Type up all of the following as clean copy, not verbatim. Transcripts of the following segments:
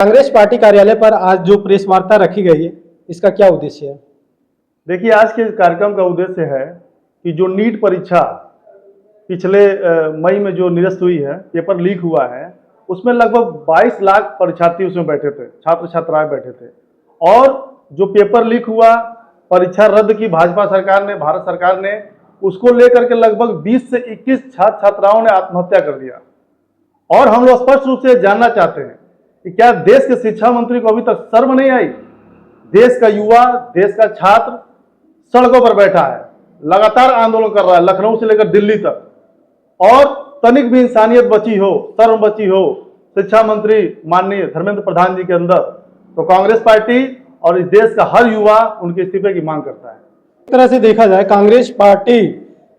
Congress party कार्यालय पर आज जो प्रेस वार्ता रखी गई है, इसका क्या उद्देश्य है? देखिए, आज के कार्यक्रम का उद्देश्य है कि जो नीट परीक्षा पिछले मई में जो निरस्त हुई है, पेपर लीक हुआ है, उसमें लगभग 22 लाख परीक्षार्थी उसमें बैठे थे, छात्र छात्राएं बैठे थे। और जो पेपर लीक हुआ, परीक्षा रद्द की भाजपा सरकार ने, भारत सरकार ने, उसको लेकर के लगभग 20 से 21 छात्र छात्राओं ने आत्महत्या कर दिया। और हम लोग स्पष्ट रूप से जानना चाहते हैं कि क्या देश के शिक्षा मंत्री को अभी तक शर्म नहीं आई? देश का युवा, देश का छात्र सड़कों पर बैठा है, लगातार आंदोलन कर रहा है, लखनऊ से लेकर दिल्ली तक। और तनिक भी इंसानियत बची हो, शर्म बची हो शिक्षा मंत्री माननीय धर्मेंद्र प्रधान जी के अंदर, तो कांग्रेस पार्टी और इस देश का हर युवा उनके इस्तीफे की मांग करता है। एक तरह से देखा जाए, कांग्रेस पार्टी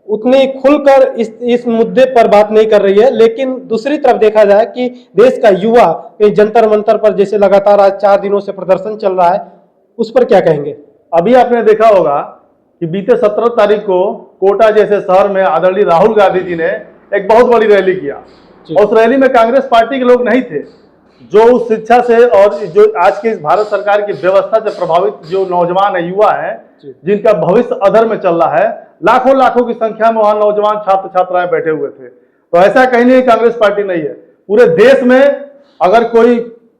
उतनी खुलकर इस मुद्दे पर बात नहीं कर रही है, लेकिन दूसरी तरफ देखा जाए कि देश का युवा कहीं जंतर मंतर पर जैसे लगातार आज 4 दिनों से प्रदर्शन चल रहा है, उस पर क्या कहेंगे? अभी आपने देखा होगा कि बीते 17 तारीख को कोटा जैसे शहर में आदरणीय राहुल गांधी जी ने एक बहुत बड़ी रैली किया। और उस रैली में कांग्रेस पार्टी के लोग नहीं थे, जो उस शिक्षा से और जो आज की इस भारत सरकार की व्यवस्था से प्रभावित जो नौजवान है, युवा है, जिनका भविष्य अधर में चल रहा है, लाखों लाखों की संख्या में वहां नौजवान छात्र छात्राएं बैठे हुए थे। तो ऐसा कहीं नहीं कांग्रेस पार्टी नहीं है। पूरे देश में अगर कोई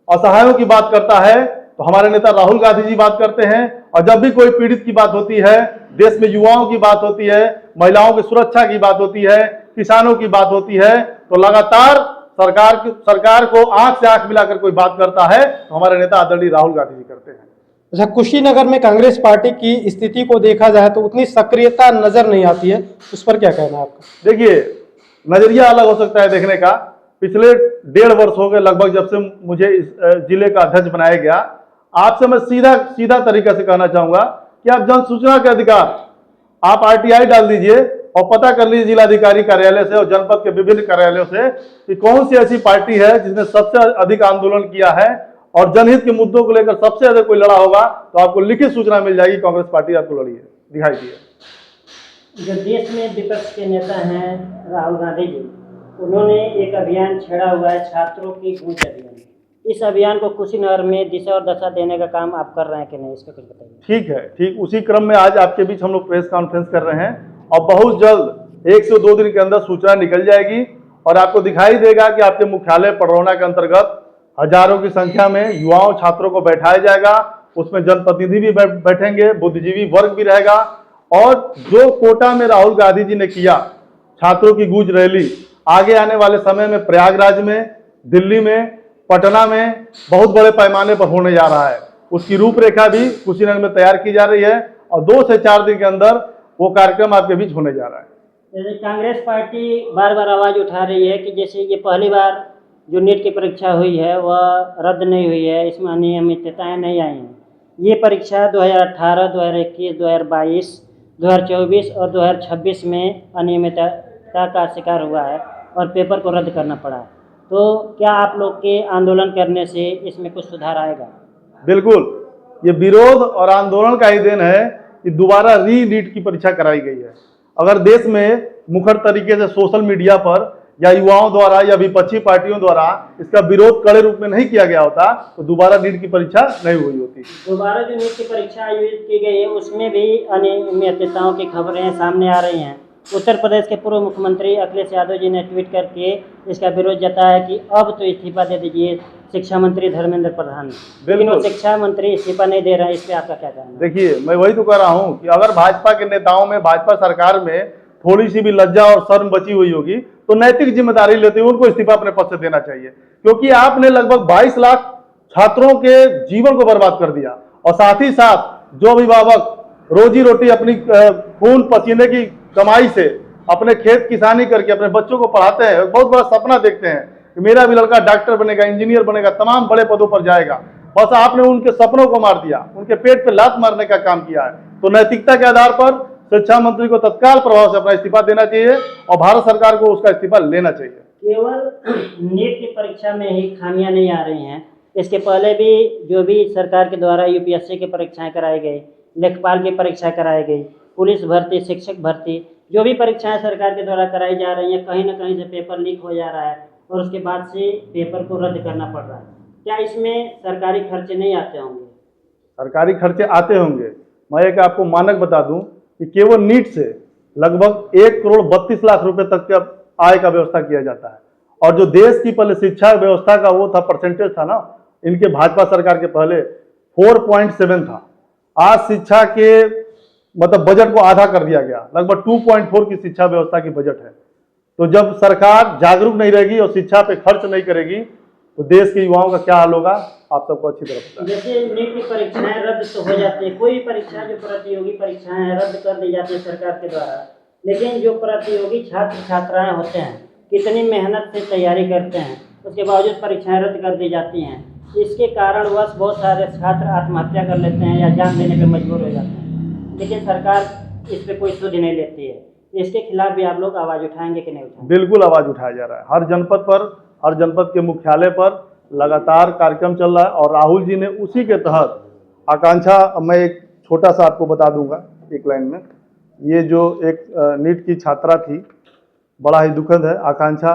असहायों की बात करता है तो हमारे नेता राहुल गांधी जी बात करते हैं, और जब भी कोई पीड़ित की बात होती है, देश में युवाओं की बात होती है, महिलाओं की सुरक्षा की बात होती है, किसानों की बात होती है, तो लगातार सरकार को आंख से आंख मिलाकर कोई बात करता है तो हमारे नेता आदरणीय राहुल गांधी जी करते हैं। अच्छा, कुशीनगर में कांग्रेस पार्टी की स्थिति को देखा जाए तो उतनी सक्रियता नजर नहीं आती है, उस पर क्या कहना है आपका? देखिए, नजरिया अलग हो सकता है देखने का। पिछले 1.5 वर्ष हो गए लगभग जब से मुझे इस जिले का अध्यक्ष बनाया गया। आपसे मैं सीधा तरीका से कहना चाहूंगा कि आप जन सूचना के अधिकार, आप RTI डाल दीजिए और पता कर लीजिए जिलाधिकारी कार्यालय से और जनपद के विभिन्न कार्यालयों से कि कौन सी ऐसी पार्टी है जिसने सबसे अधिक आंदोलन किया है और जनहित के मुद्दों को लेकर सबसे ज्यादा कोई लड़ा होगा, तो आपको लिखित सूचना मिल जाएगी। कांग्रेस पार्टी आपको लड़ी है, दिखाई दी है। जो देश में विपक्ष के नेता हैं राहुल गांधी जी, उन्होंने एक अभियान छेड़ा हुआ है, छात्रों की गूंज अभियान। इस अभियान को कुशीनगर में दिशा और दशा देने का काम आप कर रहे हैं कि नहीं, इस पर कुछ बताइए। ठीक है, ठीक उसी क्रम में आज आपके बीच हम लोग प्रेस कॉन्फ्रेंस कर रहे हैं और बहुत जल्द 1 से 2 दिन के अंदर सूचना निकल जाएगी और आपको दिखाई देगा कि आपके मुख्यालय पडरौना के अंतर्गत हजारों की संख्या में युवाओं छात्रों को बैठाया जाएगा। उसमें जनप्रतिनिधि भी बैठेंगे, बुद्धिजीवी वर्ग भी रहेगा। और जो कोटा में राहुल गांधी जी ने किया छात्रों की गूंज रैली, आगे आने वाले समय में प्रयागराज में, दिल्ली में, पटना में बहुत बड़े पैमाने पर होने जा रहा है। उसकी रूपरेखा भी कुशीनगर में तैयार की जा रही है और 2 से 4 दिन के अंदर वो कार्यक्रम आपके बीच होने जा रहा है। जैसे कांग्रेस पार्टी बार बार आवाज उठा रही है कि जैसे ये पहली बार जो नीट की परीक्षा हुई है वह रद्द नहीं हुई है, इसमें अनियमितताएं नहीं आई हैं। ये परीक्षा 2018, 2021, 2022, 2024 और 2026 में अनियमितता का शिकार हुआ है और पेपर को रद्द करना पड़ा। तो क्या आप लोग के आंदोलन करने से इसमें कुछ सुधार आएगा? बिल्कुल, ये विरोध और आंदोलन का ही देन है कि दोबारा नीट की परीक्षा कराई गई है। अगर देश में मुखर तरीके से सोशल मीडिया पर या युवाओं द्वारा या विपक्षी पार्टियों द्वारा इसका विरोध कड़े रूप में नहीं किया गया होता तो दोबारा नीट की परीक्षा नहीं हुई होती। दोबारा जो नीट की परीक्षा आयोजित की गई है उसमें भी अनियमितताओं की खबरें सामने आ रही हैं। उत्तर प्रदेश के पूर्व मुख्यमंत्री अखिलेश यादव जी ने ट्वीट करके इसका विरोध जताया कि अब तो इस्तीफा दे दीजिए शिक्षा मंत्री धर्मेंद्र प्रधान। लेकिन शिक्षा मंत्री इस्तीफा नहीं दे रहे हैं, इस पे आपका क्या कहना है? देखिए, मैं वही तो कह रहा हूँ कि अगर भाजपा के नेताओं में, भाजपा सरकार में थोड़ी सी भी लज्जा और शर्म बची हुई होगी तो नैतिक जिम्मेदारी लेते हुए उनको इस्तीफा अपने पद से देना चाहिए। क्योंकि आपने लगभग 22 लाख छात्रों के जीवन को बर्बाद कर दिया और साथ ही साथ जो अभिभावक रोजी रोटी अपनी खून पसीने की कमाई से अपने खेत किसानी करके अपने बच्चों को पढ़ाते हैं, बहुत बड़ा सपना देखते हैं कि मेरा भी लड़का डॉक्टर बनेगा, इंजीनियर बनेगा, तमाम बड़े पदों पर जाएगा, बस आपने उनके सपनों को मार दिया, उनके पेट पे लात मारने का काम किया है। तो नैतिकता के आधार पर शिक्षा मंत्री को तत्काल प्रभाव से अपना इस्तीफा देना चाहिए और भारत सरकार को उसका इस्तीफा लेना चाहिए। केवल नीट की परीक्षा में ही खामियां नहीं आ रही हैं, इसके पहले भी जो भी सरकार के द्वारा UPSC की परीक्षाएं कराई गई, लेखपाल की परीक्षा कराई गई, पुलिस भर्ती, शिक्षक भर्ती, जो भी परीक्षाएं सरकार के द्वारा कराई जा रही हैं, कहीं ना कहीं से पेपर लीक हो जा रहा है और उसके बाद से पेपर को रद्द करना पड़ रहा है। क्या इसमें सरकारी खर्चे नहीं आते होंगे? सरकारी खर्चे आते होंगे। मैं एक आपको मानक बता दूं कि केवल नीट से लगभग 1,32,00,000 रुपए तक का आय का व्यवस्था किया जाता है। और जो देश की पहले शिक्षा व्यवस्था का वो था, परसेंटेज था ना, इनके भाजपा सरकार के पहले 4.7 था। आज शिक्षा के मतलब बजट को आधा कर दिया गया, लगभग 2.4 की शिक्षा व्यवस्था की बजट है। तो जब सरकार जागरूक नहीं रहेगी और शिक्षा पे खर्च नहीं करेगी तो देश के युवाओं का क्या हाल होगा, आप सबको अच्छी तरह पता है। जैसे नीट की परीक्षाएं रद्द तो हो जाती है, कोई परीक्षा जो प्रतियोगी परीक्षाएं हैं रद्द कर दी जाती है सरकार के द्वारा, लेकिन जो प्रतियोगी छात्र छात्राएं होते हैं कितनी मेहनत से तैयारी करते हैं, उसके बावजूद परीक्षाएं रद्द कर दी जाती हैं। इसके कारणवश बहुत सारे छात्र आत्महत्या कर लेते हैं या जान देने पर मजबूर हो जाते हैं, लेकिन सरकार इस पर कोई सुध नहीं लेती है। इसके खिलाफ भी आप लोग आवाज़ उठाएंगे कि नहीं उठाएंगे? बिल्कुल आवाज उठाया जा रहा है। हर जनपद के मुख्यालय पर लगातार कार्यक्रम चल रहा है और राहुल जी ने उसी के तहत आकांक्षा, मैं एक छोटा सा आपको बता दूंगा एक लाइन में। ये जो एक नीट की छात्रा थी, बड़ा ही दुखद है आकांक्षा,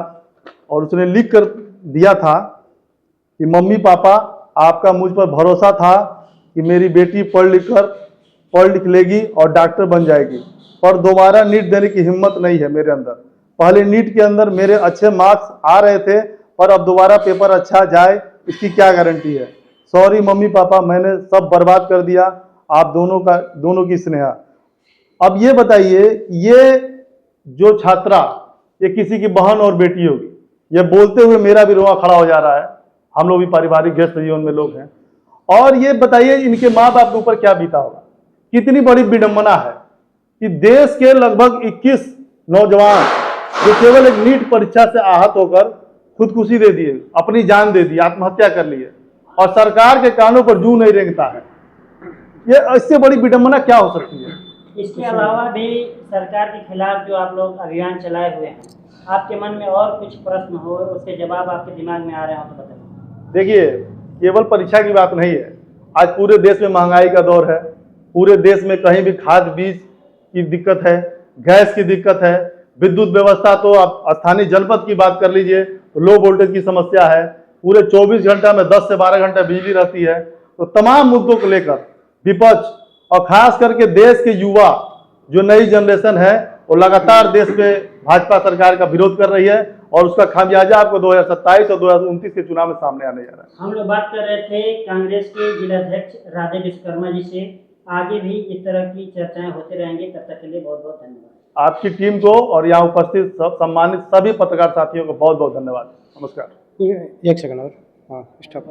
और उसने लिख कर दिया था कि मम्मी पापा आपका मुझ पर भरोसा था कि मेरी बेटी पढ़ लिख लेगी और डॉक्टर बन जाएगी, पर दोबारा नीट देने की हिम्मत नहीं है मेरे अंदर। पहले नीट के अंदर मेरे अच्छे मार्क्स आ रहे थे, पर अब दोबारा पेपर अच्छा जाए इसकी क्या गारंटी है। सॉरी मम्मी पापा, मैंने सब बर्बाद कर दिया आप दोनों की स्नेहा। अब ये बताइए, ये जो छात्रा ये किसी की बहन और बेटी होगी, ये बोलते हुए मेरा भी रोआ खड़ा हो जा रहा है। हम लोग भी पारिवारिक व्यस्त जीवन में लोग हैं, और ये बताइए इनके माँ बाप के ऊपर क्या बीता होगा। कितनी बड़ी विडंबना है कि देश के लगभग 21 नौजवान जो केवल एक नीट परीक्षा से आहत होकर खुदकुशी दे दिए, अपनी जान दे दी, आत्महत्या कर लिए, और सरकार के कानों पर जू नहीं रेंगता है। ये इससे बड़ी विडंबना क्या हो सकती है। इसके अलावा भी सरकार के खिलाफ जो आप लोग अभियान चलाए हुए हैं, आपके मन में और कुछ प्रश्न हो, उसके जवाब आपके दिमाग में आ रहे हो तो बताइए। देखिए, केवल परीक्षा की बात नहीं है। आज पूरे देश में महंगाई का दौर है, पूरे देश में कहीं भी खाद बीज की दिक्कत है, गैस की दिक्कत है, विद्युत व्यवस्था तो आप स्थानीय जनपद की बात कर लीजिए तो लो वोल्टेज की समस्या है, पूरे 24 घंटा में 10 से 12 घंटा बिजली रहती है। तो तमाम मुद्दों को लेकर विपक्ष और खास करके देश के युवा जो नई जनरेशन है वो लगातार देश में भाजपा सरकार का विरोध कर रही है, और उसका खामियाजा आपको 2027 और 2029 के चुनाव में सामने आने जा रहा है। हम लोग बात कर रहे थे कांग्रेस के जिलाध्यक्ष राधे विश्वकर्मा जी से। आगे भी इस तरह की चर्चाएं होती रहेंगी, तब तक के लिए बहुत बहुत धन्यवाद। आपकी टीम को और यहाँ उपस्थित सम्मानित सभी पत्रकार साथियों को बहुत बहुत धन्यवाद। नमस्कार। एक सेकंड और, हाँ स्टॉप।